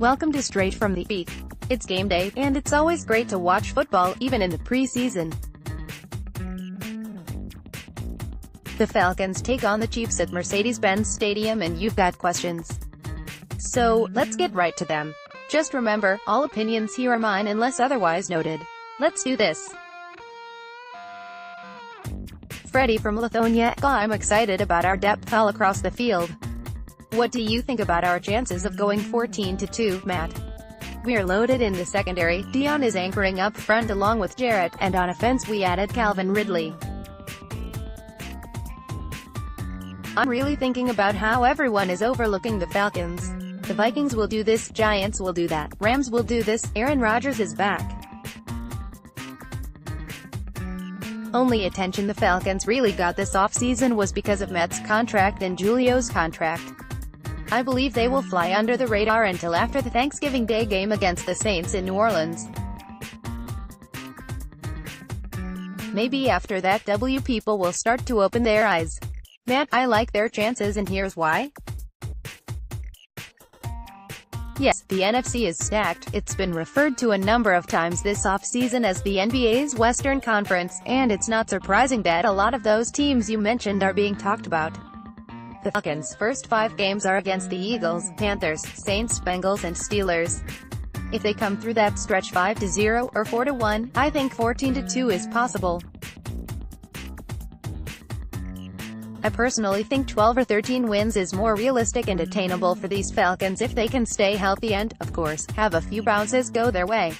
Welcome to Straight from the Beek. It's game day, and it's always great to watch football, even in the preseason. The Falcons take on the Chiefs at Mercedes-Benz Stadium, and you've got questions. So, let's get right to them. Just remember, all opinions here are mine unless otherwise noted. Let's do this. Freddie from Lithonia: I'm excited about our depth all across the field. What do you think about our chances of going 14-2, Matt? We're loaded in the secondary. Deon is anchoring up front along with Jarrett, and on offense we added Ridley. I'm really thinking about how everyone is overlooking the Falcons. The Vikings will do this, Giants will do that, Rams will do this, Aaron Rodgers is back. Only attention the Falcons really got this offseason was because of Matt's contract and Julio's contract. I believe they will fly under the radar until after the Thanksgiving Day game against the Saints in New Orleans. Maybe after that people will start to open their eyes. Matt, I like their chances, and here's why. Yes, the NFC is stacked. It's been referred to a number of times this offseason as the NBA's Western Conference, and it's not surprising that a lot of those teams you mentioned are being talked about. The Falcons' first 5 games are against the Eagles, Panthers, Saints, Bengals and Steelers. If they come through that stretch 5-0 or 4-1, I think 14-2 is possible. I personally think 12 or 13 wins is more realistic and attainable for these Falcons if they can stay healthy and, of course, have a few bounces go their way.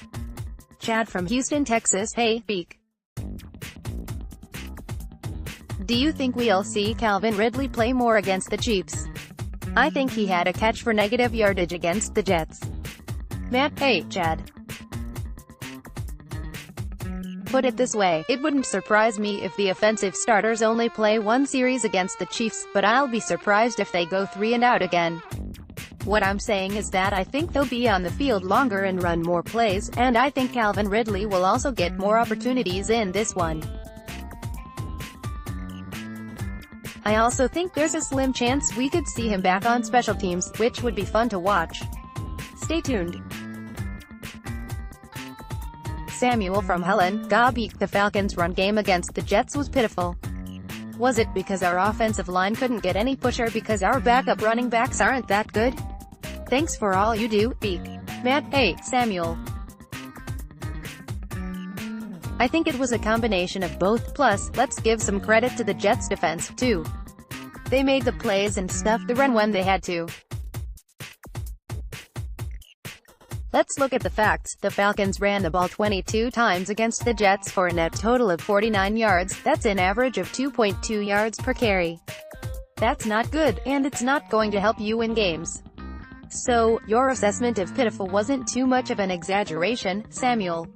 Chad from Houston, Texas: Hey, Beek. Do you think we'll see Ridley play more against the Chiefs? I think he had a catch for negative yardage against the Jets. Matt: Hey, Chad. Put it this way, it wouldn't surprise me if the offensive starters only play one series against the Chiefs, but I'll be surprised if they go 3 and out again. What I'm saying is that I think they'll be on the field longer and run more plays, and I think Ridley will also get more opportunities in this one. I also think there's a slim chance we could see him back on special teams, which would be fun to watch. Stay tuned. Samuel from Helen: Beek, the Falcons' run game against the Jets was pitiful. Was it because our offensive line couldn't get any push, or because our backup running backs aren't that good? Thanks for all you do, Beek. Matt: Hey, Samuel. I think it was a combination of both, plus, let's give some credit to the Jets' defense, too. They made the plays and stuffed the run when they had to. Let's look at the facts. The Falcons ran the ball 22 times against the Jets for a net total of 49 yards, that's an average of 2.2 yards per carry. That's not good, and it's not going to help you win games. So, your assessment of pitiful wasn't too much of an exaggeration, Samuel.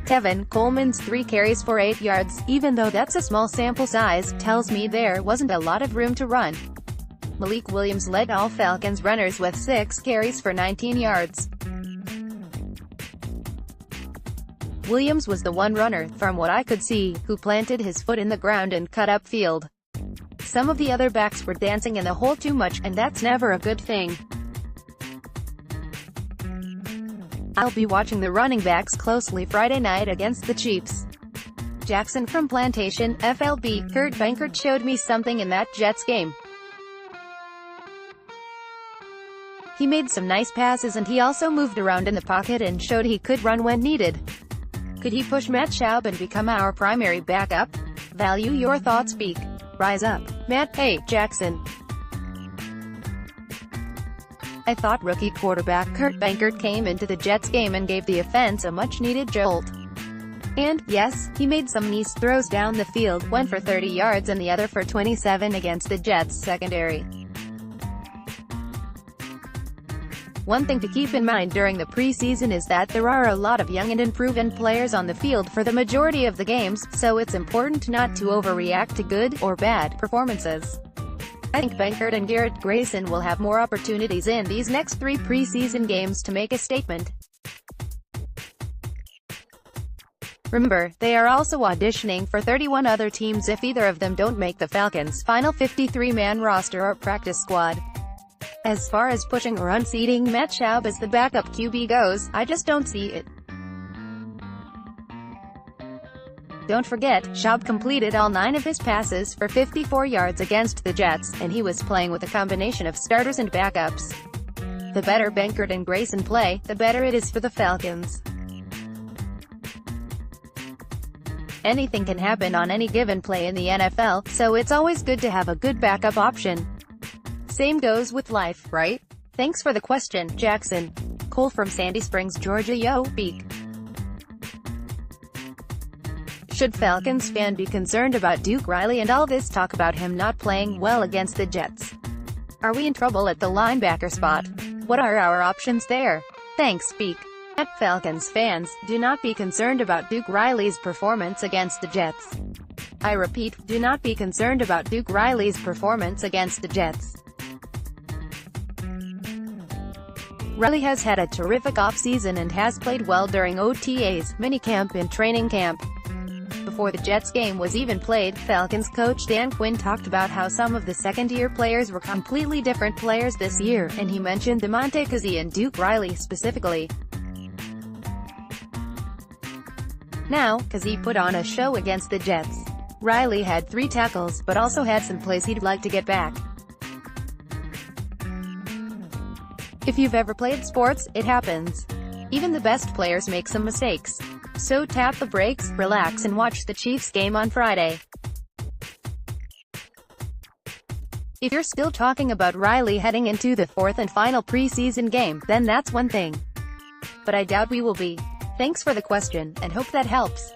Tevin Coleman's 3 carries for 8 yards, even though that's a small sample size, tells me there wasn't a lot of room to run. Malik Williams led all Falcons runners with 6 carries for 19 yards. Williams was the one runner, from what I could see, who planted his foot in the ground and cut upfield. Some of the other backs were dancing in the hole too much, and that's never a good thing. I'll be watching the running backs closely Friday night against the Chiefs. Jackson from Plantation, FLB: Kurt Benkert showed me something in that Jets game. He made some nice passes, and he also moved around in the pocket and showed he could run when needed. Could he push Matt Schaub and become our primary backup? Value your thoughts, Beek. Rise up. Matt: Hey, Jackson. I thought rookie quarterback Kurt Benkert came into the Jets game and gave the offense a much-needed jolt. And, yes, he made some nice throws down the field, one for 30 yards and the other for 27 against the Jets' secondary. One thing to keep in mind during the preseason is that there are a lot of young and unproven players on the field for the majority of the games, so it's important not to overreact to good or bad performances. I think Benkert and Garrett Grayson will have more opportunities in these next 3 preseason games to make a statement. Remember, they are also auditioning for 31 other teams if either of them don't make the Falcons' final 53-man roster or practice squad. As far as pushing or unseating Matt Schaub as the backup QB goes, I just don't see it. Don't forget, Schaub completed all 9 of his passes for 54 yards against the Jets, and he was playing with a combination of starters and backups. The better Benkert and Grayson play, the better it is for the Falcons. Anything can happen on any given play in the NFL, so it's always good to have a good backup option. Same goes with life, right? Thanks for the question, Jackson Cole from Sandy Springs, Georgia. Yo, Beek. Should Falcons fan be concerned about Duke Riley and all this talk about him not playing well against the Jets? Are we in trouble at the linebacker spot? What are our options there? Thanks, Beek. At Falcons fans, do not be concerned about Duke Riley's performance against the Jets. I repeat, do not be concerned about Duke Riley's performance against the Jets. Riley has had a terrific offseason and has played well during OTAs, minicamp and training camp. Before the Jets game was even played, Falcons coach Dan Quinn talked about how some of the second-year players were completely different players this year, and he mentioned Damontae Kazee and Duke Riley specifically. Now, Kazee put on a show against the Jets. Riley had 3 tackles, but also had some plays he'd like to get back. If you've ever played sports, it happens. Even the best players make some mistakes. So tap the brakes, relax and watch the Chiefs game on Friday. If you're still talking about Riley heading into the 4th and final preseason game, then that's one thing. But I doubt we will be. Thanks for the question, and hope that helps.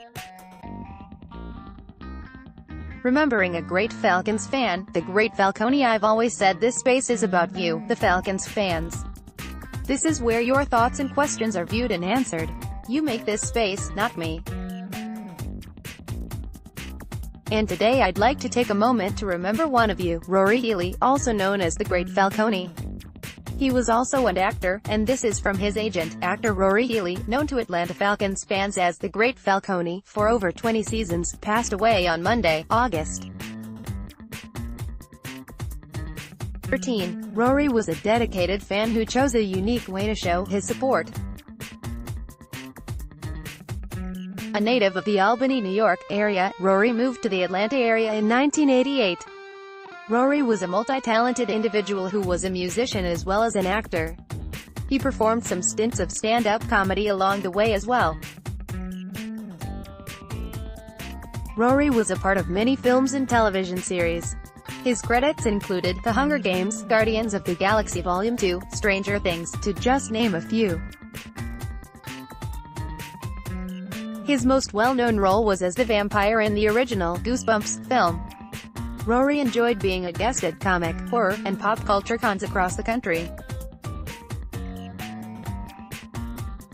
Remembering a great Falcons fan, the great Falcone. I've always said this space is about you, the Falcons fans. This is where your thoughts and questions are viewed and answered. You make this space, not me. And today I'd like to take a moment to remember one of you, Rory Healy, also known as the Great Falcone. He was also an actor, and this is from his agent, actor Rory Healy, known to Atlanta Falcons fans as the Great Falcone, for over 20 seasons, passed away on Monday, August 13. Rory was a dedicated fan who chose a unique way to show his support. A native of the Albany, New York, area, Rory moved to the Atlanta area in 1988. Rory was a multi-talented individual who was a musician as well as an actor. He performed some stints of stand-up comedy along the way as well. Rory was a part of many films and television series. His credits included The Hunger Games, Guardians of the Galaxy Volume 2, Stranger Things, to just name a few. His most well-known role was as the vampire in the original Goosebumps film. Rory enjoyed being a guest at comic, horror, and pop culture cons across the country.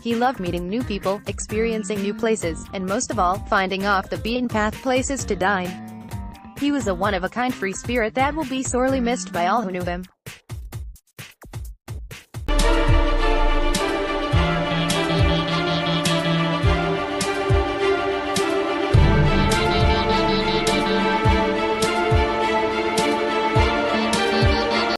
He loved meeting new people, experiencing new places, and most of all, finding off-the-beaten-path places to dine. He was a one-of-a-kind free spirit that will be sorely missed by all who knew him.